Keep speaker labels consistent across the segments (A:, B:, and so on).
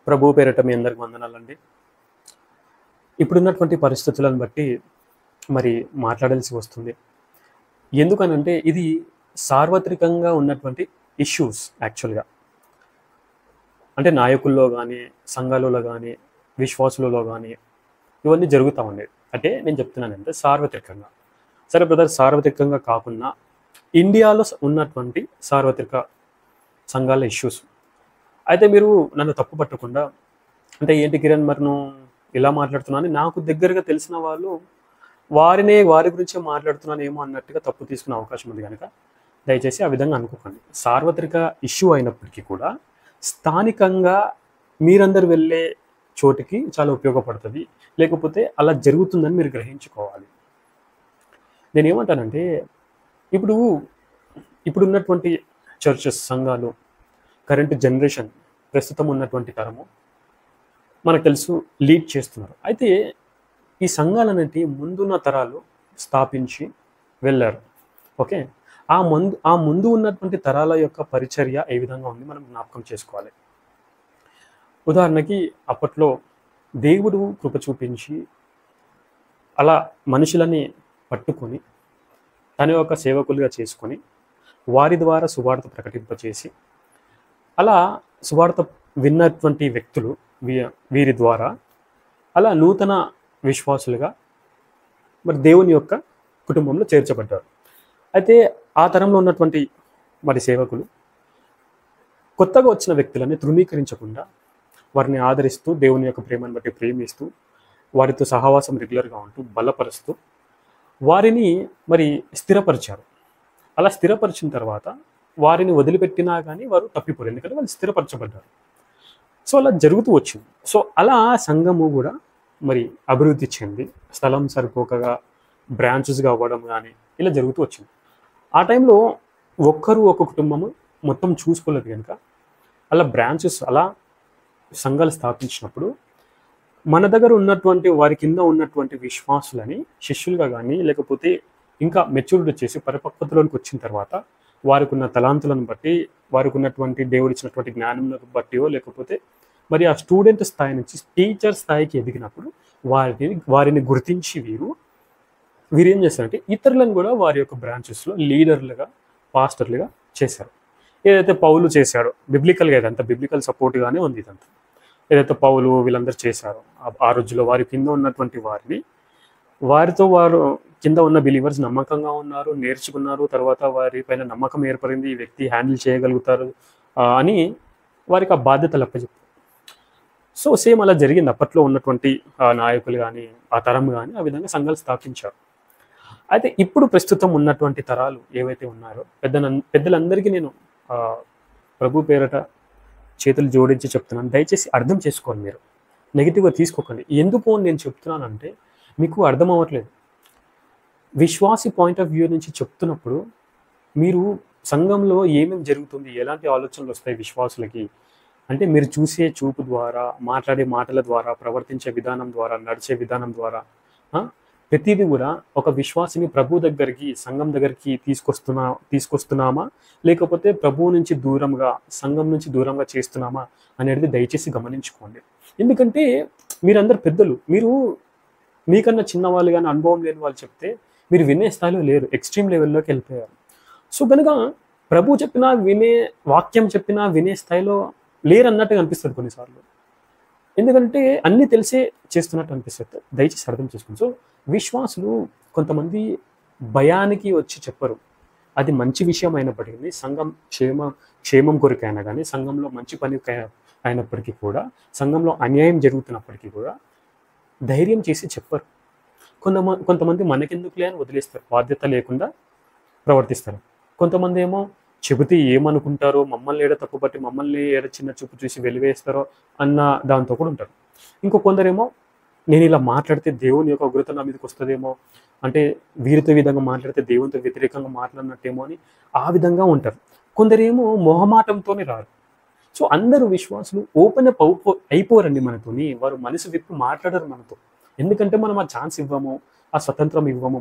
A: ప్రభు పేరిట మీ అందరికి వందనాలండి. ఇప్పుడున్నటువంటి పరిస్థితులను బట్టి మరి మాట్లాడాల్సి వస్తుంది. ఎందుకనంటే ఇది సార్వత్రికంగా ఉన్నటువంటి ఇష్యూస్ యాక్చువల్‌గా. అంటే నాయకుల్లో గానీ, సంఘాలలో గానీ, విశ్వాసులలో గానీ ఇవన్నీ జరుగుతా ఉన్నాయి. అంటే నేను చెప్తున్నానంటే సార్వత్రికంగా. సరే బ్రదర్, సార్వత్రికంగా కాకున్నా ఇండియాలో ఉన్నటువంటి సార్వత్రిక సంఘాల ఇష్యూస్. అయితే మీరు నన్ను తప్పు పట్టకుండా, అంటే ఏంటి కిరణ్ మరి నువ్వు ఇలా మాట్లాడుతున్నావు అని నాకు దగ్గరగా తెలిసిన వాళ్ళు వారి గురించే మాట్లాడుతున్నానేమో అన్నట్టుగా తప్పు తీసుకునే అవకాశం ఉంది కనుక దయచేసి ఆ విధంగా అనుకోకండి. సార్వత్రిక ఇష్యూ అయినప్పటికీ కూడా స్థానికంగా మీరందరూ వెళ్ళే చోటికి చాలా ఉపయోగపడుతుంది. లేకపోతే అలా జరుగుతుందని మీరు గ్రహించుకోవాలి. నేనేమంటానంటే ఇప్పుడున్నటువంటి చర్చెస్, సంఘాలు, కరెంట్ జనరేషన్, ప్రస్తుతం ఉన్నటువంటి తరము మనకు తెలుసు లీడ్ చేస్తున్నారు. అయితే ఈ సంఘాలనేటి ముందున్న తరాలు స్థాపించి వెళ్ళారు. ఓకే, ఆ ముందు ఉన్నటువంటి తరాల యొక్క పరిచర్య ఏ విధంగా ఉంది మనం జ్ఞాపకం చేసుకోవాలి. ఉదాహరణకి అప్పట్లో దేవుడు కృప చూపించి అలా మనుషులని పట్టుకొని తన యొక్క సేవకులుగా చేసుకొని వారి ద్వారా సువార్త ప్రకటింపచేసి అలా సువార్త విన్నటువంటి వ్యక్తులు వీరి ద్వారా అలా నూతన విశ్వాసులుగా మరి దేవుని యొక్క కుటుంబంలో చేర్చబడ్డారు. అయితే ఆ తరంలో ఉన్నటువంటి మరి సేవకులు కొత్తగా వచ్చిన వ్యక్తులని తృణీకరించకుండా వారిని ఆదరిస్తూ, దేవుని యొక్క ప్రేమను బట్టి ప్రేమిస్తూ, వారితో సహవాసం రెగ్యులర్గా ఉంటూ బలపరుస్తూ వారిని మరి స్థిరపరిచారు. అలా స్థిరపరిచిన తర్వాత వారిని వదిలిపెట్టినా కానీ వారు తప్పిపోరు, ఎందుకంటే వాళ్ళు స్థిరపరచబడ్డారు. సో అలా జరుగుతూ వచ్చింది. సో అలా సంఘము కూడా మరి అభివృద్ధి చెంది స్థలం సరిపోకగా బ్రాంచెస్గా అవ్వడం కానీ ఇలా జరుగుతూ వచ్చింది. ఆ టైంలో ఒక్క కుటుంబము మొత్తం చూసుకోలేదు కనుక అలా బ్రాంచెస్, అలా సంఘాలు స్థాపించినప్పుడు మన దగ్గర ఉన్నటువంటి వారి కింద ఉన్నటువంటి విశ్వాసులని శిష్యులుగా కానీ లేకపోతే ఇంకా మెచ్యూరిటీ చేసి పరిపక్వతలోకి వచ్చిన తర్వాత వారికి ఉన్న తలాంతులను బట్టి, వారికి ఉన్నటువంటి దేవుడు ఇచ్చినటువంటి జ్ఞానంను బట్టియో లేకపోతే మరి ఆ స్టూడెంట్ స్థాయి నుంచి టీచర్ స్థాయికి ఎదిగినప్పుడు వారిని గుర్తించి వీరు ఏం చేస్తారంటే ఇతరులను కూడా వారి యొక్క బ్రాంచెస్లో లీడర్లుగా, పాస్టర్లుగా చేశారు. ఏదైతే పౌలు చేశాడో బిబ్లికల్గా, ఇదంతా బిబ్లికల్ సపోర్ట్గానే ఉంది. ఇదంతా ఏదైతే పౌలు వీళ్ళందరూ చేశారో ఆ రోజుల్లో వారి కింద ఉన్నటువంటి వారితో వారు కింద ఉన్న బిలీవర్స్ నమ్మకంగా ఉన్నారు, నేర్చుకున్నారు. తర్వాత వారి పైన నమ్మకం ఏర్పడింది, ఈ వ్యక్తి హ్యాండిల్ చేయగలుగుతారు అని వారికి ఆ బాధ్యతలు అప్పచెప్పారు. సో సేమ్ అలా జరిగింది. అప్పట్లో ఉన్నటువంటి నాయకులు కానీ, ఆ తరం కానీ ఆ విధంగా సంఘాలు స్థాపించారు. అయితే ఇప్పుడు ప్రస్తుతం ఉన్నటువంటి తరాలు ఏవైతే ఉన్నారో పెద్దలందరికీ నేను ప్రభు పేరట చేతులు జోడించి చెప్తున్నాను, దయచేసి అర్థం చేసుకోండి. మీరు నెగిటివ్గా తీసుకోకండి. ఎందుకు నేను చెప్తున్నానంటే మీకు అర్థం అవ్వట్లేదు. విశ్వాసి పాయింట్ ఆఫ్ వ్యూ నుంచి చెప్తున్నప్పుడు మీరు సంఘంలో ఏమేమి జరుగుతుంది, ఎలాంటి ఆలోచనలు వస్తాయి విశ్వాసులకి అంటే మీరు చూసే చూపు ద్వారా, మాట్లాడే మాటల ద్వారా, ప్రవర్తించే విధానం ద్వారా, నడిచే విధానం ద్వారా ప్రతిదీ కూడా ఒక విశ్వాసిని ప్రభు దగ్గరికి, సంఘం దగ్గరికి తీసుకొస్తున్నామా లేకపోతే ప్రభువు నుంచి దూరంగా, సంఘం నుంచి దూరంగా చేస్తున్నామా అనేది దయచేసి గమనించుకోండి. ఎందుకంటే మీరందరు పెద్దలు, మీకన్నా చిన్నవాళ్ళు కానీ అనుభవం లేని వాళ్ళు చెప్తే మీరు వినే స్థాయిలో లేరు, ఎక్స్ట్రీమ్ లెవెల్లోకి వెళ్ళిపోయారు. సో కనుక ప్రభు చెప్పినా వాక్యం చెప్పినా వినే స్థాయిలో లేరన్నట్టుగా అనిపిస్తుంది కొన్నిసార్లు. ఎందుకంటే అన్నీ తెలిసే చేస్తున్నట్టు అనిపిస్తుంది. దయచేసి అర్థం చేసుకోండి. సో విశ్వాసులు కొంతమంది భయానికి వచ్చి చెప్పరు. అది మంచి విషయం అయినప్పటికీ, సంఘం క్షేమం కొరకైనా కానీ, సంఘంలో మంచి పని అయినప్పటికీ కూడా, సంఘంలో అన్యాయం జరుగుతున్నప్పటికీ కూడా ధైర్యం చేసి చెప్పరు. కొంతమంది మనకెందుకులే అని వదిలేస్తారు, బాధ్యత లేకుండా ప్రవర్తిస్తారు. కొంతమంది ఏమో చెబితే ఏమనుకుంటారో, మమ్మల్ని ఏడ తప్పుపట్టి మమ్మల్ని ఏడ చిన్న చూపు చూసి వెలివేస్తారో అన్న దాంతో కూడా ఉంటారు. కొందరేమో నేను ఇలా మాట్లాడితే దేవుని యొక్క ఉగ్రత నా మీదకి వస్తుందేమో, అంటే వీరితో విధంగా మాట్లాడితే దేవునితో వ్యతిరేకంగా మాట్లాడినట్టేమో అని ఆ విధంగా ఉంటారు. కొందరేమో మొహమాటంతోనే రారు. సో అందరూ విశ్వాసులు ఓపెన్ అప్ అయిపోరండి మనతోని. వారు మనసు విప్పి మాట్లాడరు మనతో. ఎందుకంటే మనం ఆ ఛాన్స్ ఇవ్వము, ఆ స్వతంత్రం ఇవ్వము.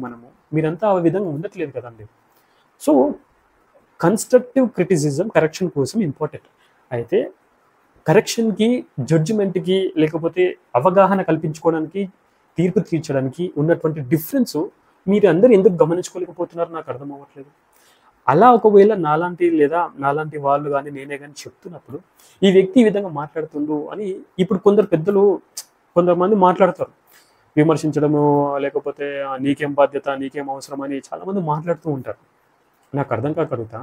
A: మీరంతా ఆ విధంగా ఉండట్లేదు కదండి. సో కన్స్ట్రక్టివ్ క్రిటిసిజం కరెక్షన్ కోసం ఇంపార్టెంట్. అయితే కరెక్షన్‌కి, జడ్జిమెంట్‌కి లేకపోతే అవగాహన కల్పించుకోవడానికి, తీర్పు తీర్చడానికి ఉన్నటువంటి డిఫరెన్సు మీరందరూ ఎందుకు గమనించుకోలేకపోతున్నారో నాకు అర్థం అవ్వట్లేదు. అలా ఒకవేళ నాలాంటి లేదా నాలాంటి వాళ్ళు గాని, నేనే గాని చెప్తున్నప్పుడు, ఈ వ్యక్తి ఈ విధంగా మాట్లాడుతుండు అని ఇప్పుడు కొందరు పెద్దలు కొంతమంది మాట్లాడతారు. విమర్శించడము లేకపోతే నీకేం బాధ్యత, నీకేం అవసరం అని చాలామంది మాట్లాడుతూ ఉంటారు. నాకు అర్థం కాక అడుగుతా,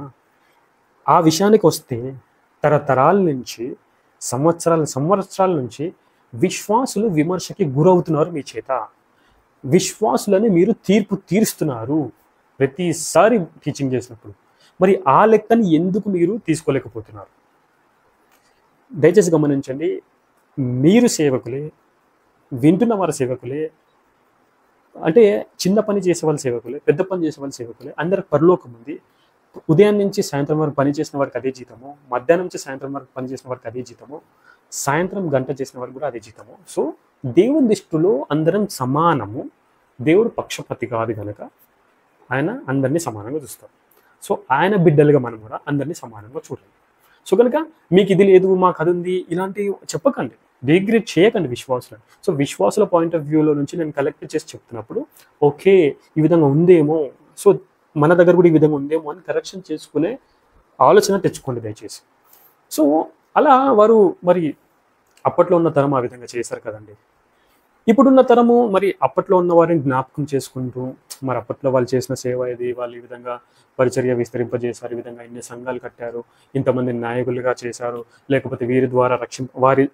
A: ఆ విషయానికొస్తే తరతరాల నుంచి, సంవత్సరాల నుంచి విశ్వాసులు విమర్శకి గురవుతున్నారు మీ చేత. విశ్వాసులని మీరు తీర్పు తీరుస్తున్నారు ప్రతిసారి టీచింగ్ చేసినప్పుడు. మరి ఆ లెక్కని ఎందుకు మీరు తీసుకోలేకపోతున్నారు? దయచేసి గమనించండి. మీరు సేవకులే, వింటున్న వారి సేవకులే, అంటే చిన్న పని చేసేవాళ్ళ సేవకులే, పెద్ద పని చేసేవాళ్ళ సేవకులే, అందరికి పరలోకం ఉంది. ఉదయం నుంచి సాయంత్రం వరకు పని చేసిన వారికి అదే జీతము, మధ్యాహ్నం నుంచి సాయంత్రం వరకు పని చేసిన వారికి అదే జీతము, సాయంత్రం గంట చేసిన వారికి కూడా అదే జీతము. సో దేవుని దృష్టిలో అందరం సమానము. దేవుడు పక్షపాతి కాదు కనుక ఆయన అందరినీ సమానంగా చూస్తారు. సో ఆయన బిడ్డలుగా మనం కూడా అందరినీ సమానంగా చూడాలి. సో కనుక మీకు ఇది లేదు, మాకు అది ఉంది, ఇలాంటివి చెప్పకండి, డిగ్రేడ్ చేయకండి విశ్వాసులను. సో విశ్వాసుల పాయింట్ ఆఫ్ వ్యూలో నుంచి నేను కలెక్ట్ చేసి చెప్తున్నప్పుడు ఓకే ఈ విధంగా ఉందేమో, సో మన దగ్గర కూడా ఈ విధంగా ఉందేమో అని కరెక్షన్ చేసుకునే ఆలోచన తెచ్చుకోండి దయచేసి. సో అలా వారు మరి అప్పట్లో ఉన్న తరం ఆ విధంగా చేశారు కదండి. ఇప్పుడున్న తరము మరి అప్పట్లో ఉన్న వారిని జ్ఞాపకం చేసుకుంటూ మరి అప్పట్లో వాళ్ళు చేసిన సేవ ఇది, వాళ్ళు ఈ విధంగా పరిచర్య విస్తరింపజేశారు, ఈ విధంగా ఇన్ని సంఘాలు కట్టారు, ఇంతమంది నాయకులుగా చేశారు, లేకపోతే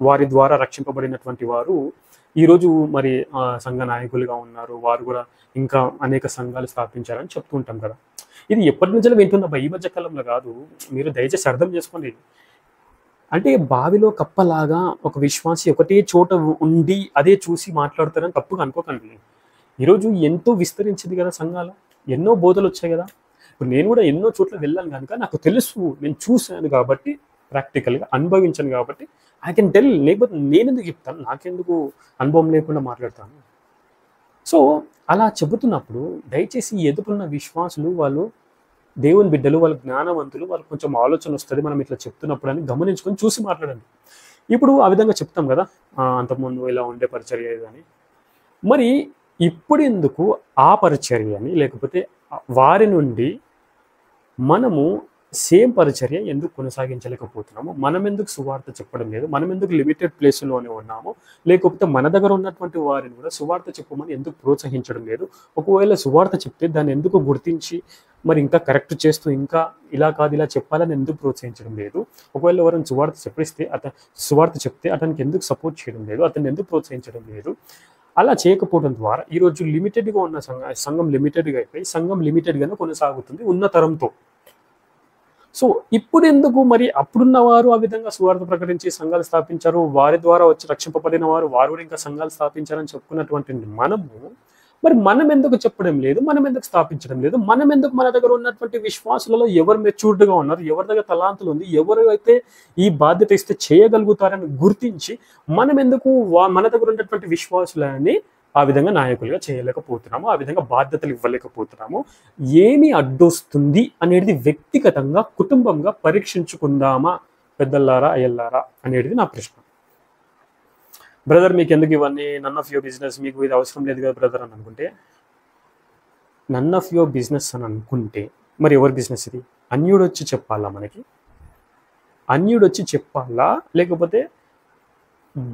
A: వారి ద్వారా రక్షింపబడినటువంటి వారు ఈరోజు మరి సంఘ నాయకులుగా ఉన్నారు, వారు కూడా ఇంకా అనేక సంఘాలు స్థాపించారని చెప్తూ ఉంటాం కదా. ఇది ఎప్పటి నుంచో వింటుందా, ఈ మధ్య కాలంలో కాదు. మీరు దయచేసి అర్థం చేసుకోండి. అంటే బావిలో కప్పలాగా ఒక విశ్వాసి ఒకటే చోట ఉండి అదే చూసి మాట్లాడతారని తప్పుగా అనుకోకండి. ఈరోజు ఎంతో విస్తరించింది కదా సంఘాలు, ఎన్నో బోధలు వచ్చాయి కదా. ఇప్పుడు నేను కూడా ఎన్నో చోట్ల వెళ్ళాను కనుక నాకు తెలుసు, నేను చూశాను కాబట్టి, ప్రాక్టికల్గా అనుభవించాను కాబట్టి ఐ కెన్ టెల్. లేకపోతే నేనెందుకు చెప్తాను, నాకెందుకు అనుభవం లేకుండా మాట్లాడతాను. సో అలా చెబుతున్నప్పుడు దయచేసి ఎదుటిన్న విశ్వాసులు, వాళ్ళు దేవుని బిడ్డలు, వాళ్ళు జ్ఞానవంతులు, వాళ్ళకి కొంచెం ఆలోచన వస్తుంది మనం ఇట్లా చెప్తున్నప్పుడు అని గమనించుకొని చూసి మాట్లాడండి. ఇప్పుడు ఆ విధంగా చెప్తాం కదా, అంతకుముందు ఇలా ఉండే పరిచర్య అని. మరి ఇప్పుడు ఎందుకు ఆ పరిచర్యని లేకపోతే వారి నుండి మనము సేమ్ పరిచర్య ఎందుకు కొనసాగించలేకపోతున్నాము? మనం ఎందుకు సువార్త చెప్పడం లేదు? మనం ఎందుకు లిమిటెడ్ ప్లేస్లోనే ఉన్నాము? లేకపోతే మన దగ్గర ఉన్నటువంటి వారిని కూడా సువార్త చెప్పమని ఎందుకు ప్రోత్సహించడం లేదు? ఒకవేళ సువార్త చెప్తే దాన్ని ఎందుకు గుర్తించి మరి ఇంకా కరెక్ట్ చేస్తూ ఇంకా ఇలా కాదు ఇలా చెప్పాలని ఎందుకు ప్రోత్సహించడం లేదు? ఒకవేళ ఎవరైనా సువార్త చెప్తే అతనికి ఎందుకు సపోర్ట్ చేయడం లేదు? అతన్ని ఎందుకు ప్రోత్సహించడం లేదు? అలా చేయకపోవడం ద్వారా ఈరోజు లిమిటెడ్గా ఉన్న సంఘం లిమిటెడ్గా అయిపోయి సంఘం లిమిటెడ్గానే కొనసాగుతుంది ఉన్న తరంతో. సో ఇప్పుడు ఎందుకు మరి అప్పుడున్న వారు ఆ విధంగా సువార్త ప్రకటించి సంఘాలు స్థాపించారు, వారి ద్వారా వచ్చి రక్షింపబడిన వారు కూడా ఇంకా సంఘాలు స్థాపించారని చెప్పుకున్నటువంటి మనం ఎందుకు చెప్పడం లేదు? మనం ఎందుకు స్థాపించడం లేదు? మనం ఎందుకు మన దగ్గర ఉన్నటువంటి విశ్వాసులలో ఎవరు మెచ్యూర్డ్గా ఉన్నారు, ఎవరి దగ్గర తలాంతులు ఉంది, ఎవరు అయితే ఈ బాధ్యత ఇస్తే చేయగలుగుతారని గుర్తించి మనం ఎందుకు మన దగ్గర ఉన్నటువంటి విశ్వాసులని ఆ విధంగా నాయకులుగా చేయలేకపోతున్నాము, ఆ విధంగా బాధ్యతలు ఇవ్వలేకపోతున్నాము? ఏమి అడ్డొస్తుంది అనేది వ్యక్తిగతంగా కుటుంబంగా పరీక్షించుకుందామా పెద్దల్లారా అయ్యల్లారా అనేది నా ప్రశ్న. బ్రదర్ మీకు ఎందుకు ఇవన్నీ, నన్ ఆఫ్ యువర్ బిజినెస్, మీకు ఇది అవసరం లేదు కదా బ్రదర్ అని అనుకుంటే, నన్ ఆఫ్ యువర్ బిజినెస్ అని అనుకుంటే మరి ఎవరి బిజినెస్ ఇది? అన్యుడు వచ్చి చెప్పాలా మనకి? అన్యుడు వచ్చి చెప్పాలా? లేకపోతే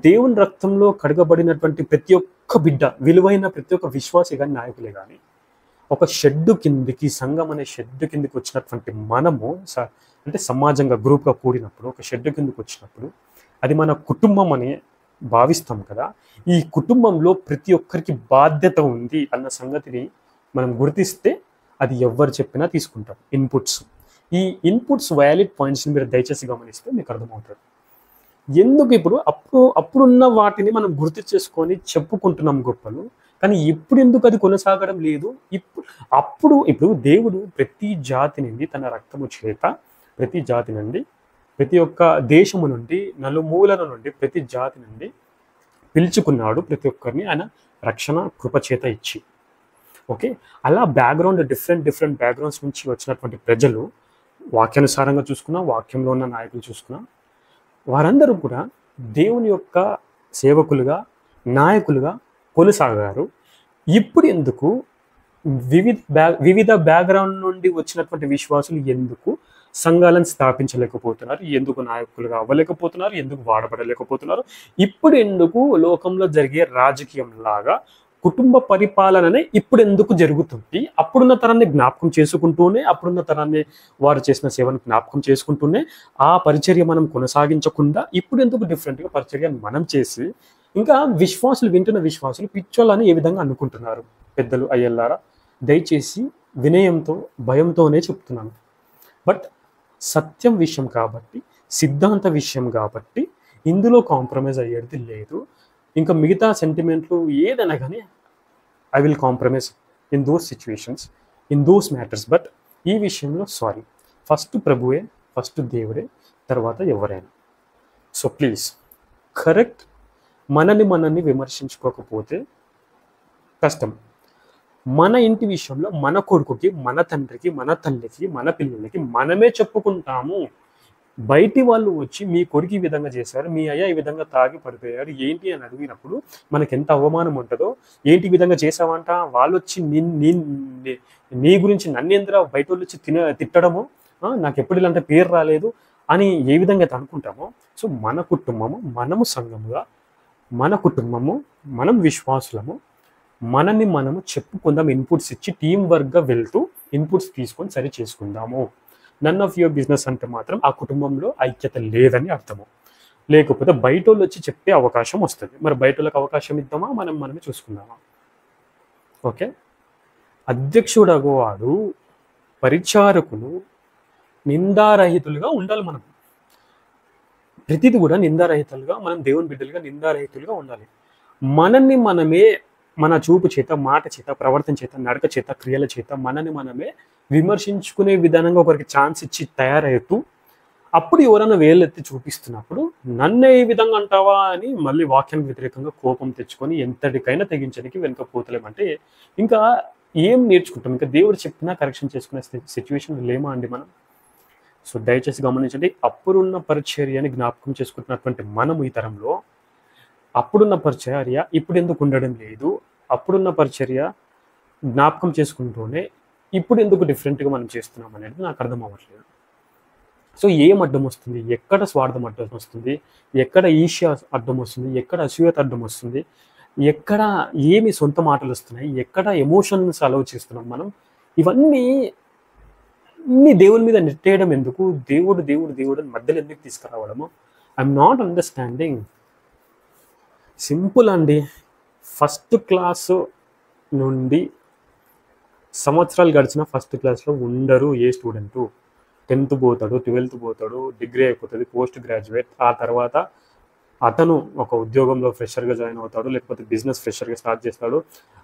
A: దేవుని రక్తంలో కడగబడినటువంటి ప్రతి ఒక్క బిడ్డ, విలువైన ప్రతి ఒక్క విశ్వాసి కానీ నాయకులే కానీ ఒక షెడ్డు కిందికి, సంఘం అనే షెడ్డు కిందికి వచ్చినటువంటి మనము అంటే సమాజంగా గ్రూప్గా కూడినప్పుడు ఒక షెడ్డు కిందికి వచ్చినప్పుడు అది మన కుటుంబం అని భావిస్తాం కదా. ఈ కుటుంబంలో ప్రతి ఒక్కరికి బాధ్యత ఉంది అన్న సంగతిని మనం గుర్తిస్తే అది ఎవరు చెప్పినా తీసుకుంటాం. ఈ ఇన్పుట్స్ వ్యాలిడ్ పాయింట్స్ని మీరు దయచేసి గమనిస్తే మీకు అర్థమవుతుంది. ఎందుకు ఇప్పుడు అప్పుడున్న వాటిని మనం గుర్తు చేసుకొని చెప్పుకుంటున్నాం గొప్పలు, కానీ ఇప్పుడు ఎందుకు అది కొనసాగడం లేదు? ఇప్పుడు దేవుడు ప్రతి జాతి నుండి తన రక్తము చేత ప్రతి జాతి నుండి, ప్రతి ఒక్క దేశము నుండి, నలుమూలల నుండి, ప్రతి జాతి నుండి పిలుచుకున్నాడు ప్రతి ఒక్కరిని ఆయన రక్షణ కృపచేత ఇచ్చి. ఓకే, అలా బ్యాక్గ్రౌండ్ డిఫరెంట్ బ్యాక్గ్రౌండ్స్ నుంచి వచ్చినటువంటి ప్రజలు వాక్యానుసారంగా చూసుకున్నా, వాక్యంలో ఉన్న నాయకులు చూసుకున్నా, వారందరూ కూడా దేవుని యొక్క సేవకులుగా, నాయకులుగా కొనసాగారు. ఇప్పుడు ఎందుకు వివిధ బ్యాక్‌గ్రౌండ్ నుండి వచ్చినటువంటి విశ్వాసులు ఎందుకు సంఘాలను స్థాపించలేకపోతున్నారు? ఎందుకు నాయకులుగా అవ్వలేకపోతున్నారు? ఎందుకు వాడబడలేకపోతున్నారు? ఇప్పుడు ఎందుకు లోకంలో జరిగే రాజకీయంలాగా కుటుంబ పరిపాలననే ఇప్పుడెందుకు జరుగుతుంది? అప్పుడున్న తరాన్ని జ్ఞాపకం చేసుకుంటూనే, అప్పుడున్న తరాన్ని వారు చేసిన సేవను జ్ఞాపకం చేసుకుంటూనే, ఆ పరిచర్య మనం కొనసాగించకుండా ఇప్పుడెందుకు డిఫరెంట్‌గా పరిచర్యను మనం చేసి, ఇంకా వింటున్న విశ్వాసులు పిచ్చోళ్ళని ఏ విధంగా అనుకుంటున్నారు? పెద్దలు, అయ్యలారా, దయచేసి వినయంతో, భయంతోనే చెప్తున్నాను. బట్ సత్యం విషయం కాబట్టి, సిద్ధాంత విషయం కాబట్టి ఇందులో కాంప్రమైజ్ అయ్యేది లేదు. ఇంకా మిగతా సెంటిమెంట్లు ఏదైనా కానీ I will compromise in those situations, in those matters. But ఈ విషయంలో సారీ. ఫస్ట్ ప్రభువే, ఫస్ట్ దేవుడే, తర్వాత ఎవరైనా. So please correct. మనల్ని విమర్శించుకోకపోతే కష్టం. మన ఇంటి విషయంలో మన కొడుకుకి, మన తండ్రికి, మన తల్లికి, మన పిల్లలకి మనమే చెప్పుకుంటాము. బయటి వాళ్ళు వచ్చి మీ కొడుకు ఈ విధంగా చేశారు, మీ అయ్య ఈ విధంగా తాగి పడిపోయాడు ఏంటి అని అడిగినప్పుడు మనకి ఎంత అవమానం ఉంటుందో. ఏంటి ఈ విధంగా చేసావంట, వాళ్ళు వచ్చి నీ గురించి నన్నేంద్ర బయట వాళ్ళు వచ్చి తిట్టడము, నాకు ఎప్పుడు ఇలాంటి పేరు రాలేదు అని ఏ విధంగా అయితే అనుకుంటామో. సో మన కుటుంబము, మనము సంఘముగా, మన కుటుంబము, మనం విశ్వాసులము, మనము చెప్పుకుందాం. ఇన్పుట్స్ ఇచ్చి టీం వర్క్గా వెళ్తూ ఇన్పుట్స్ తీసుకొని సరి చేసుకుందాము. నన్ ఆఫ్ యువర్ బిజినెస్ అంటే మాత్రం ఆ కుటుంబంలో ఐక్యత లేదని అర్థము. లేకపోతే బయట వాళ్ళు వచ్చి చెప్పే అవకాశం వస్తుంది. మరి బయట వాళ్ళకి అవకాశం ఇద్దామా, మనమే చూసుకుందామా? ఓకే. అధ్యక్షుడగవాడు, పరిచారకులు నిందారహితులుగా ఉండాలి. మనం ప్రతిదీ కూడా నిందారహితులుగా, మనం దేవుని బిడ్డలుగా నిందారహితులుగా ఉండాలి. మనమే మన చూపు చేత, మాట చేత, ప్రవర్తన చేత, నడక చేత, క్రియల చేత మనమే విమర్శించుకునే విధానంగా ఒకరికి ఛాన్స్ ఇచ్చి తయారవుతూ, అప్పుడు ఎవరైనా వేలెత్తి చూపిస్తున్నప్పుడు నన్నే ఈ విధంగా అంటావా అని మళ్ళీ వాక్యానికి వ్యతిరేకంగా కోపం తెచ్చుకొని ఎంతటికైనా తెగించడానికి వెనుకపోతలేమంటే ఇంకా ఏం నేర్చుకుంటాం? ఇంకా దేవుడు చెప్పినా కరెక్షన్ చేసుకునే సిచ్యువేషన్ లేమా అండి మనం? సో దయచేసి గమనించండి. అప్పుడున్న పరిచర్యని జ్ఞాపకం చేసుకుంటున్నటువంటి మనము ఈ తరంలో అప్పుడున్న పరిచర్య ఇప్పుడు ఎందుకు ఉండడం లేదు? అప్పుడున్న పరిచర్య జ్ఞాపకం చేసుకుంటూనే ఇప్పుడు ఎందుకు డిఫరెంట్గా మనం చేస్తున్నాం అనేది నాకు అర్థం అవ్వట్లేదు. సో ఏం అడ్డం వస్తుంది? ఎక్కడ స్వార్థం అడ్డం వస్తుంది? ఎక్కడ ఈర్ష్య అడ్డం వస్తుంది? ఎక్కడ అసూయత అడ్డం వస్తుంది? ఎక్కడ ఏమి సొంత మాటలు వస్తున్నాయి? ఎక్కడ ఎమోషన్స్ అలౌ చేస్తున్నాం మనం? ఇవన్నీ దేవుని మీద నెట్టేయడం ఎందుకు? దేవుడు అని మధ్యలో ఎందుకు తీసుకురావడము? I'm not understanding. సింపుల్ అండి. ఫస్ట్ క్లాసు నుండి సంవత్సరాలు గడిచిన ఫస్ట్ క్లాస్లో ఉండరు ఏ స్టూడెంటు. 10th పోతాడు, 12th పోతాడు, డిగ్రీ అయిపోతుంది, పోస్ట్ గ్రాడ్యుయేట్. ఆ తర్వాత అతను ఒక ఉద్యోగంలో ఫ్రెషర్గా జాయిన్ అవుతాడు, లేకపోతే బిజినెస్ ఫ్రెషర్గా స్టార్ట్ చేస్తాడు.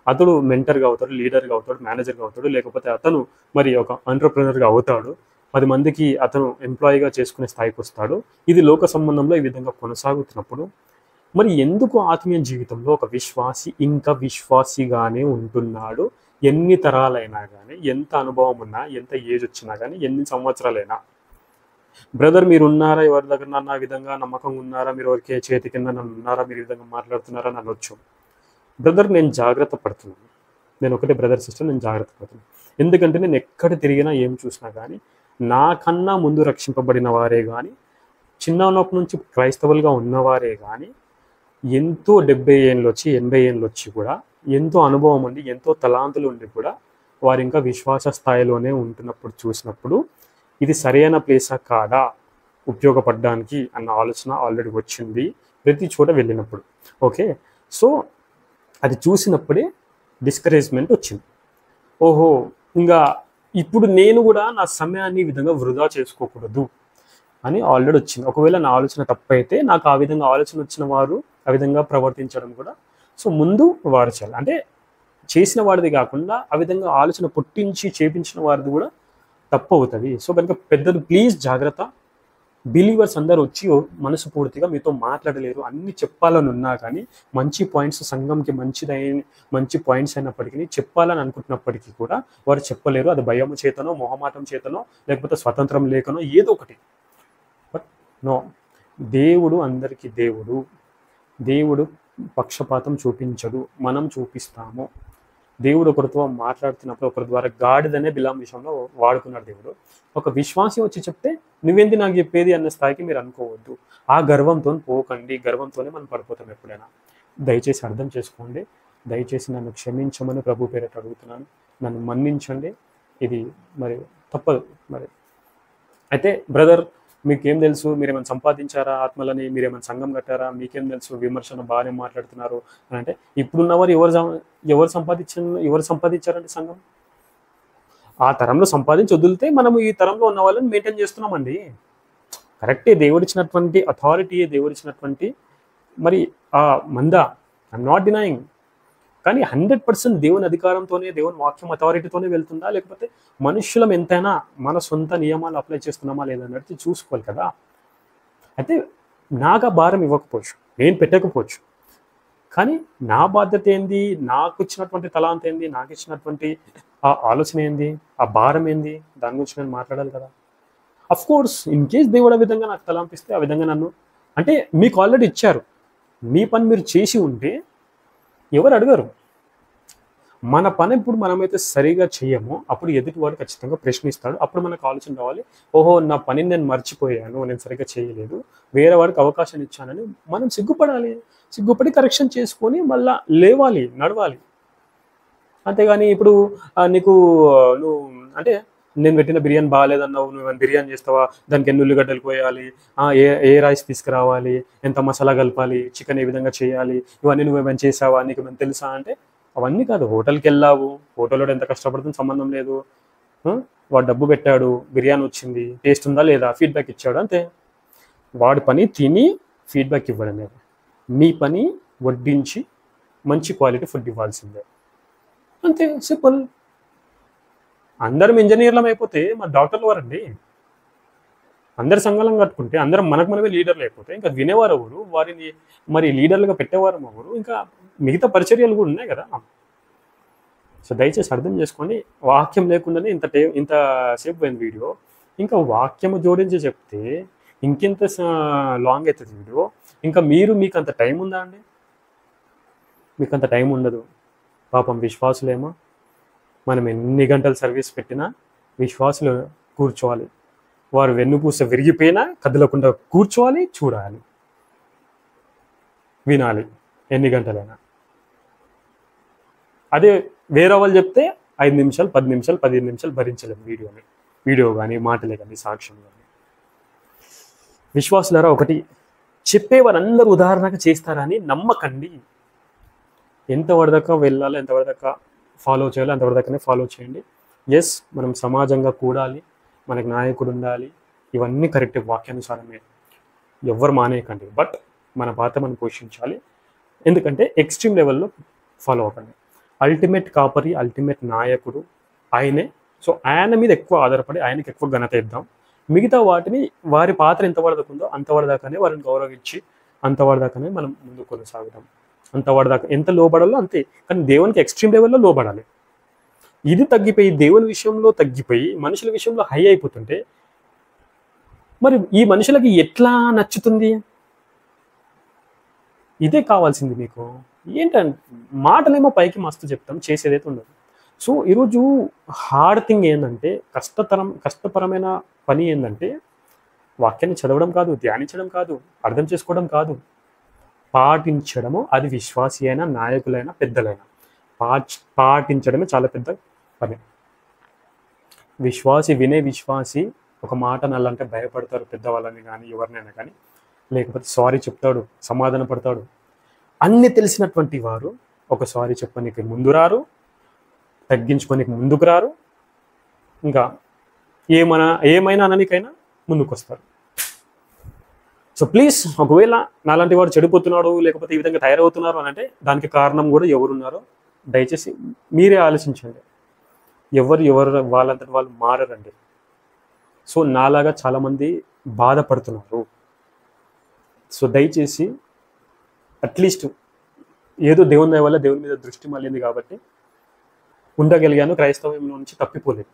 A: అతడు మెంటర్గా అవుతాడు, లీడర్గా అవుతాడు, మేనేజర్గా అవుతాడు, లేకపోతే అతను మరి ఒక ఎంటర్‌ప్రెన్యూర్‌గా అవుతాడు. 10 మందికి అతను ఎంప్లాయీగా చేసుకునే స్థాయికి వస్తాడు. ఇది లోక సంబంధంలో ఈ విధంగా కొనసాగుతున్నప్పుడు మరి ఎందుకు ఆత్మీయ జీవితంలో ఒక విశ్వాసి ఇంకా విశ్వాసిగానే ఉంటున్నాడు? ఎన్ని తరాలైనా కానీ, ఎంత అనుభవం ఉన్నా, ఎంత ఏజ్ వచ్చినా కానీ, ఎన్ని సంవత్సరాలైనా. బ్రదర్ మీరు ఉన్నారా, ఎవరి దగ్గర నన్ను ఆ విధంగా నమ్మకంగా ఉన్నారా, మీరు ఎవరికి చేతి కింద నన్ను ఉన్నారా, మీరు ఈ విధంగా మాట్లాడుతున్నారా అని అనొచ్చు. బ్రదర్ నేను జాగ్రత్త పడుతున్నాను. నేను ఒకటే బ్రదర్ సిస్టర్, నేను జాగ్రత్త పడుతున్నాను. ఎందుకంటే నేను ఎక్కడ తిరిగినా ఏం చూసినా కానీ నాకన్నా ముందు రక్షింపబడిన వారే కానీ, చిన్నప్పటి నుంచి క్రైస్తవులుగా ఉన్నవారే కానీ, ఎంతో 70 ఏళ్ళు వచ్చి 80 ఏళ్ళు వచ్చి కూడా ఎంతో అనుభవం ఉండి, ఎంతో తలాంతులు ఉండి కూడా వారు ఇంకా విశ్వాస స్థాయిలోనే ఉంటున్నప్పుడు చూసినప్పుడు ఇది సరైన ప్లేసా కాదా ఉపయోగపడడానికి అన్న ఆలోచన ఆల్రెడీ వచ్చింది ప్రతి చోట వెళ్ళినప్పుడు. ఓకే. సో అది చూసినప్పుడే డిస్కరేజ్మెంట్ వచ్చింది. ఓహో, ఇంకా ఇప్పుడు నేను కూడా నా సమయాన్ని ఈ విధంగా వృధా చేసుకోకూడదు అని ఆల్రెడీ వచ్చింది. ఒకవేళ నా ఆలోచన తప్పైతే నాకు ఆ విధంగా ఆలోచన వచ్చిన వారు ఆ విధంగా ప్రవర్తించడం కూడా సో ముందు వారు చేయాలి. అంటే చేసిన వాడిది కాకుండా ఆ విధంగా ఆలోచన పుట్టించి చేపించిన వారిది కూడా తప్పు అవుతుంది. సో కనుక పెద్దలు ప్లీజ్ జాగ్రత్త. బిలీవర్స్ అందరూ వచ్చి మనసు పూర్తిగా మీతో మాట్లాడలేరు. అన్ని చెప్పాలని ఉన్నా కానీ మంచి పాయింట్స్ సంఘంకి మంచి పాయింట్స్ అయినప్పటికీ చెప్పాలని అనుకుంటున్నప్పటికీ కూడా వారు చెప్పలేరు. అది భయము చేతనో, మొహమాటం చేతనో, లేకపోతే స్వతంత్రం లేకనో ఏదో ఒకటి. బట్ నో, దేవుడు అందరికీ దేవుడు. దేవుడు పక్షపాతం చూపించడు, మనం చూపిస్తాము. దేవుడు ఒకరితో మాట్లాడుతున్నప్పుడు ఒకరి ద్వారా గాడిదనే బిలాం విషయంలో వాడుకున్నాడు దేవుడు. ఒక విశ్వాసి వచ్చి చెప్తే నువ్వేంది నాకు చెప్పేది అన్న స్థాయికి మీరు అనుకోవద్దు. ఆ గర్వంతో పోకండి, గర్వంతోనే మనం పడిపోతాం ఎప్పుడైనా. దయచేసి అర్థం చేసుకోండి. దయచేసి నన్ను క్షమించమని ప్రభు పేరిట అడుగుతున్నాను. నన్ను మన్నించండి. ఇది మరి తప్పదు. మరి అయితే బ్రదర్ మీకేం తెలుసు, మీరేమైనా సంపాదించారా ఆత్మలని, మీరేమైనా సంఘం కట్టారా, మీకేం తెలుసు, విమర్శన బాగానే మాట్లాడుతున్నారు అని అంటే, ఇప్పుడున్నవారు ఎవరు సంపాదించారంటే సంఘం ఆ తరంలో సంపాదించి వదిలితే మనము ఈ తరంలో ఉన్న వాళ్ళని మెయింటైన్ చేస్తున్నామండి. కరెక్టే, దేవుడిచ్చినటువంటి అథారిటీ, దేవుడిచ్చినటువంటి మరి ఆ మంద, ఐఎమ్ నాట్ డినయింగ్. కానీ 100% దేవుని అధికారంతోనే, దేవుని వాక్యం అథారిటీతోనే వెళ్తుందా, లేకపోతే మనుష్యులం ఎంతైనా మన సొంత నియమాలు అప్లై చేస్తున్నామా లేదన్నట్టు చూసుకోవాలి కదా. అయితే నాకు ఆ భారం ఇవ్వకపోవచ్చు, నేను పెట్టకపోవచ్చు, కానీ నా బాధ్యత ఏంది, నాకు ఇచ్చినటువంటి తలాంత ఏంది, నాకు ఇచ్చినటువంటి ఆ ఆలోచన ఏంది, ఆ భారం ఏంది, దాని గురించి నేను మాట్లాడాలి కదా. అఫ్ కోర్స్ ఇన్ కేస్ దేవుడు ఆ విధంగా నాకు తలాంపిస్తే, ఆ విధంగా నన్ను అంటే మీకు ఆల్రెడీ ఇచ్చారు, మీ పని మీరు చేసి ఉంటే ఎవరు అడగరు. మన పని ఇప్పుడు మనమైతే సరిగా చేయమో అప్పుడు ఎదుటివాడు ఖచ్చితంగా ప్రశ్నిస్తాడు. అప్పుడు మనకు ఆలోచన రావాలి, ఓహో నా పనిని నేను మర్చిపోయాను, నేను సరిగ్గా చేయలేదు, వేరే వాడికి అవకాశం ఇచ్చానని మనం సిగ్గుపడాలి. సిగ్గుపడి కరెక్షన్ చేసుకొని మళ్ళా లేవాలి, నడవాలి. అంతేగాని ఇప్పుడు నీకు నువ్వు అంటే నేను పెట్టిన బిర్యానీ బాగాలేదన్నావు, నువ్వు బిర్యానీ చేస్తావా, దానికి ఎన్ని ఉల్లిగడ్డలు కోయాలి, ఏ రైస్ తీసుకురావాలి, ఎంత మసాలా కలపాలి, చికెన్ ఏ విధంగా చేయాలి, ఇవన్నీ నువ్వేమైనా చేసావా, నీకు ఏమైనా తెలుసా అంటే అవన్నీ కాదు. హోటల్కి వెళ్ళావు, హోటల్లో ఎంత కష్టపడుతుంది సంబంధం లేదు. వాడు డబ్బు పెట్టాడు, బిర్యానీ వచ్చింది, టేస్ట్ ఉందా లేదా ఫీడ్బ్యాక్ ఇచ్చాడు, అంతే. వాడి పని తిని ఫీడ్బ్యాక్ ఇవ్వడమే. మీ పని వడ్డించి మంచి క్వాలిటీ ఫుడ్ ఇవ్వాల్సిందే, అంతే, సింపుల్. అందరం ఇంజనీర్లం అయిపోతే మరి డాక్టర్లు వారండి. అందరు సంఘాలను కట్టుకుంటే, అందరం మనకు మనమే లీడర్లు అయిపోతే ఇంకా వినేవారు ఎవరు, వారిని మరి లీడర్లుగా పెట్టేవారు ఎవరు, ఇంకా మిగతా పరిచర్యలు కూడా ఉన్నాయి కదా. సో దయచేసి అర్థం చేసుకోండి. వాక్యం లేకుండానే ఇంతసేపు పోయింది వీడియో. ఇంకా వాక్యము జోడించి చెప్తే ఇంకెంత లాంగ్ అవుతుంది వీడియో. ఇంకా మీకు అంత టైం ఉందా అండి? మీకు అంత టైం ఉండదు. పాపం విశ్వాసులేమో మనం ఎన్ని గంటలు సర్వీస్ పెట్టినా విశ్వాసులు కూర్చోవాలి. వారు వెన్నుపూస విరిగిపోయినా కదలకుండా కూర్చోవాలి, చూడాలి, వినాలి ఎన్ని గంటలైనా. అదే వేరే వాళ్ళు చెప్తే 5 నిమిషాలు 10 నిమిషాలు 15 నిమిషాలు భరించలేము వీడియో కానీ మాటలే కానీ సాక్ష్యం కానీ. విశ్వాసులారా, ఒకటి చెప్పేవారందరూ ఉదాహరణగా చేస్తారని నమ్మకండి. ఎంతవరకు దాకా వెళ్ళాలో, ఎంతవరకు దాకా ఫాలో చేయాలో అంతవరదాకానే ఫాలో చేయండి. ఎస్, మనం సమాజంగా కూడాలి, మనకు నాయకుడు ఉండాలి, ఇవన్నీ కరెక్ట్, వాక్యానుసారమే, ఎవ్వరు మానేయకండి. బట్ మన పాత్ర మనం పోషించాలి. ఎందుకంటే ఎక్స్ట్రీమ్ లెవెల్లో ఫాలో అవ్వకండి. అల్టిమేట్ కాపరి, అల్టిమేట్ నాయకుడు ఆయనే. సో ఆయన మీద ఎక్కువ ఆధారపడి ఆయనకి ఎక్కువ ఘనత ఇద్దాం. మిగతా వాటిని వారి పాత్ర ఎంతవరకు ఉందో అంతవరదాకానే వారిని గౌరవించి అంతవరదాకానే మనం ముందుకు కొనసాగుదాం. అంతవరదాకా ఎంత లోబడాలో అంతే. కానీ దేవునికి ఎక్స్ట్రీమ్ లెవెల్లో లోబడాలి. ఇది తగ్గిపోయి దేవుని విషయంలో తగ్గిపోయి మనుషుల విషయంలో హై అయిపోతుంటే మరి ఈ మనుషులకి ఎట్లా నచ్చుతుంది? ఇదే కావాల్సింది మీకు. ఏంటంటే మాటలేమో పైకి మస్తు చెప్తాం, చేసేదైతే ఉండదు. సో ఈరోజు హార్డ్ థింగ్ ఏంటంటే, కష్టపరమైన పని ఏంటంటే వాక్యాన్ని చదవడం కాదు, ధ్యానించడం కాదు, అర్థం చేసుకోవడం కాదు, పాటించడము. అది విశ్వాసి అయినా, నాయకులైనా, పెద్దలైనా పాటించడమే చాలా పెద్ద పని. వినే విశ్వాసి ఒక మాట నల్లంటే భయపడతారు, పెద్దవాళ్ళని కానీ ఎవరినైనా కానీ. లేకపోతే సారీ చెప్తాడు, సమాధాన పడతాడు. అన్ని తెలిసినటువంటి వారు ఒక సారీ చెప్పడానికి ముందు రారు, తగ్గించుకోనికి ముందుకు రారు, ఇంకా ఏమైనా అననికైనా ముందుకు వస్తారు. సో ప్లీజ్, ఒకవేళ నాలాంటి వాడు చెడిపోతున్నాడు లేకపోతే ఈ విధంగా తయారవుతున్నారు అని అంటే దానికి కారణం కూడా ఎవరున్నారో దయచేసి మీరే ఆలోచించండి. ఎవరు వాళ్ళంతటి వాళ్ళు మారరండి. సో నాలాగా చాలామంది బాధపడుతున్నారు. సో దయచేసి అట్లీస్ట్ ఏదో దేవుని దయ వల్ల దేవుని మీద దృష్టి మళ్ళింది కాబట్టి ఉండగలిగాను, క్రైస్తవంలో నుంచి తప్పిపోలేదు,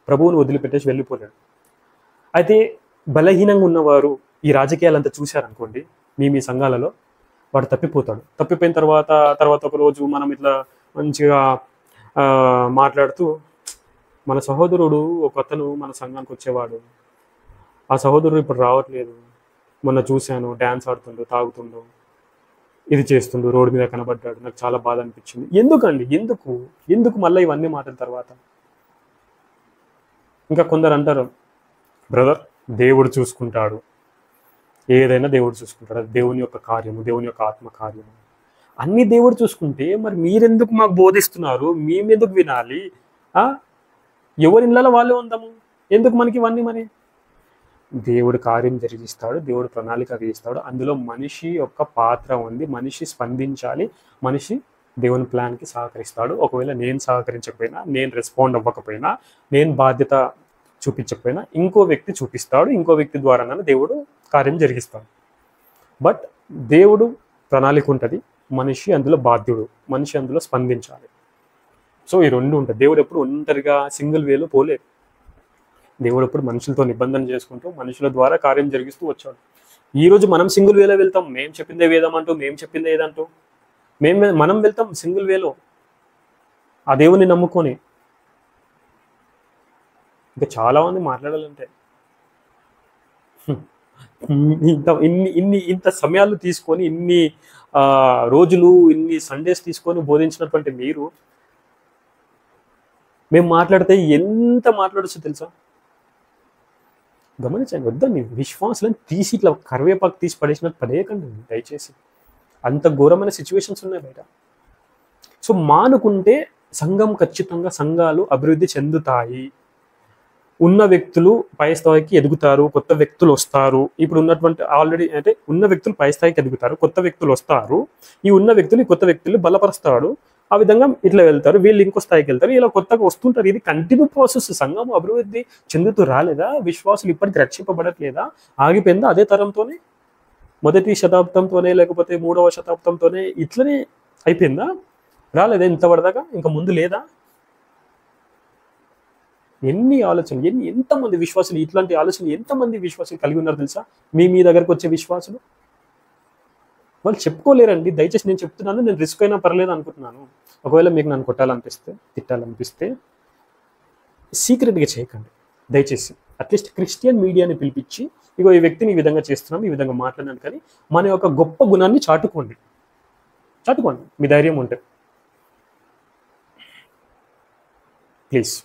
A: ప్రభువుని వదిలిపెట్టేసి వెళ్ళిపోలేడు. అయితే బలహీనంగా ఉన్నవారు ఈ రాజకీయాలంతా చూశారనుకోండి మీ సంఘాలలో, వాడు తప్పిపోతాడు. తప్పిపోయిన తర్వాత ఒక రోజు మనం ఇట్లా మంచిగా మాట్లాడుతూ, మన సహోదరుడు ఒకతను మన సంఘానికి వచ్చేవాడు, ఆ సహోదరుడు ఇప్పుడు రావట్లేదు, మొన్న చూశాను డ్యాన్స్ ఆడుతుండు, తాగుతుండు, ఇది చేస్తుండు, రోడ్డు మీద కనబడ్డాడు, నాకు చాలా బాధ అనిపించింది. ఎందుకండి? ఎందుకు మళ్ళీ ఇవన్నీ మాటల తర్వాత? ఇంకా కొందరు అంటారు, బ్రదర్ దేవుడు చూసుకుంటాడు, ఏదైనా దేవుడు చూసుకుంటాడు, అది దేవుని యొక్క కార్యము, దేవుని యొక్క ఆత్మ కార్యము. అన్ని దేవుడు చూసుకుంటే మరి మీరెందుకు మాకు బోధిస్తున్నారు? మేమెందుకు వినాలి? ఎవరి ఇళ్ళలో వాళ్ళే ఉందాము, ఎందుకు మనకి ఇవన్నీ? మరి దేవుడు కార్యం జరిగిస్తాడు, దేవుడు ప్రణాళిక వేస్తాడు, అందులో మనిషి యొక్క పాత్ర ఉంది, మనిషి స్పందించాలి, మనిషి దేవుని ప్లాన్కి సహకరిస్తాడు. ఒకవేళ నేను సహకరించకపోయినా, నేను రెస్పాండ్ అవ్వకపోయినా, నేను బాధ్యత చూపించకపోయినా ఇంకో వ్యక్తి చూపిస్తాడు, ఇంకో వ్యక్తి ద్వారానే దేవుడు కార్యం జరిగిస్తాడు. బట్ దేవుడు ప్రణాళిక ఉంటుంది, మనిషి అందులో బాధ్యుడు, మనిషి అందులో స్పందించాలి. సో ఈ రెండు ఉంటుంది. దేవుడు ఎప్పుడు ఒంటరిగా సింగిల్ వేలో పోలేదు. దేవుడు ఎప్పుడు మనుషులతో నిబంధన చేసుకుంటూ మనుషుల ద్వారా కార్యం జరిగిస్తూ వచ్చాడు. ఈరోజు మనం సింగిల్ వేలో వెళ్తాం, మేము చెప్పిందే వేదం అంటూ, మేము చెప్పిందే ఏదంటూ మనం వెళ్తాం సింగిల్ వేలో ఆ దేవుని నమ్ముకొని. ఇంకా చాలామంది మాట్లాడాలంటే ఇంత సమయాలు తీసుకొని, ఇన్ని రోజులు, ఇన్ని సండేస్ తీసుకొని బోధించినటువంటి మీరు, మేము మాట్లాడితే ఎంత మాట్లాడచ్చు తెలుసా? గమనించండి. వద్దండి, విశ్వాసాలను తీసి ఇట్లా కరివేపాకు తీసి పడేసినట్టు పడేయకండి దయచేసి. అంత ఘోరమైన సిచ్యువేషన్స్ ఉన్నాయి బయట. సో మానుకుంటే ఖచ్చితంగా సంఘాలు అభివృద్ధి చెందుతాయి. ఉన్న వ్యక్తులు పై స్థాయికి ఎదుగుతారు, కొత్త వ్యక్తులు వస్తారు. ఇప్పుడు ఉన్నటువంటి ఆల్రెడీ అంటే ఉన్న వ్యక్తులు పై స్థాయికి ఎదుగుతారు, కొత్త వ్యక్తులు వస్తారు. ఈ ఉన్న వ్యక్తులు కొత్త వ్యక్తులు బలపరుస్తాడు. ఆ విధంగా ఇట్లా వెళ్తారు, వీళ్ళు ఇంకో స్థాయికి వెళ్తారు, ఇలా కొత్తగా వస్తుంటారు. ఇది కంటిన్యూ ప్రాసెస్. సంఘం అభివృద్ధి చెందుతూ రాలేదా? విశ్వాసులు ఇప్పటికి రక్షింపబడట్లేదా? ఆగిపోయిందా అదే తరంతోనే? మొదటి శతాబ్దంతోనే లేకపోతే 3వ శతాబ్దంతోనే ఇట్లనే అయిపోయిందా? రాలేదా ఇంతవరదాకా? ఇంకా ముందు లేదా? ఎన్ని ఆలోచనలు, ఎంతమంది విశ్వాసులు ఇట్లాంటి ఆలోచనలు ఎంతమంది విశ్వాసులు కలిగి ఉన్నారు తెలుసా? మీ దగ్గరకు వచ్చే విశ్వాసులు వాళ్ళు చెప్పుకోలేరండి. దయచేసి నేను చెప్తున్నాను, నేను రిస్క్ అయినా పర్లేదు అనుకుంటున్నాను. ఒకవేళ మీకు నన్ను కొట్టాలనిపిస్తే, తిట్టాలనిపిస్తే సీక్రెట్గా చేయకండి దయచేసి. అట్లీస్ట్ క్రిస్టియన్ మీడియాని పిలిపించి, ఇగో ఈ వ్యక్తిని ఈ విధంగా చేస్తున్నాం, ఈ విధంగా మాట్లాడినాను, కానీ మన యొక్క గొప్ప గుణాన్ని చాటుకోండి మీ ధైర్యం ఉంటే ప్లీజ్.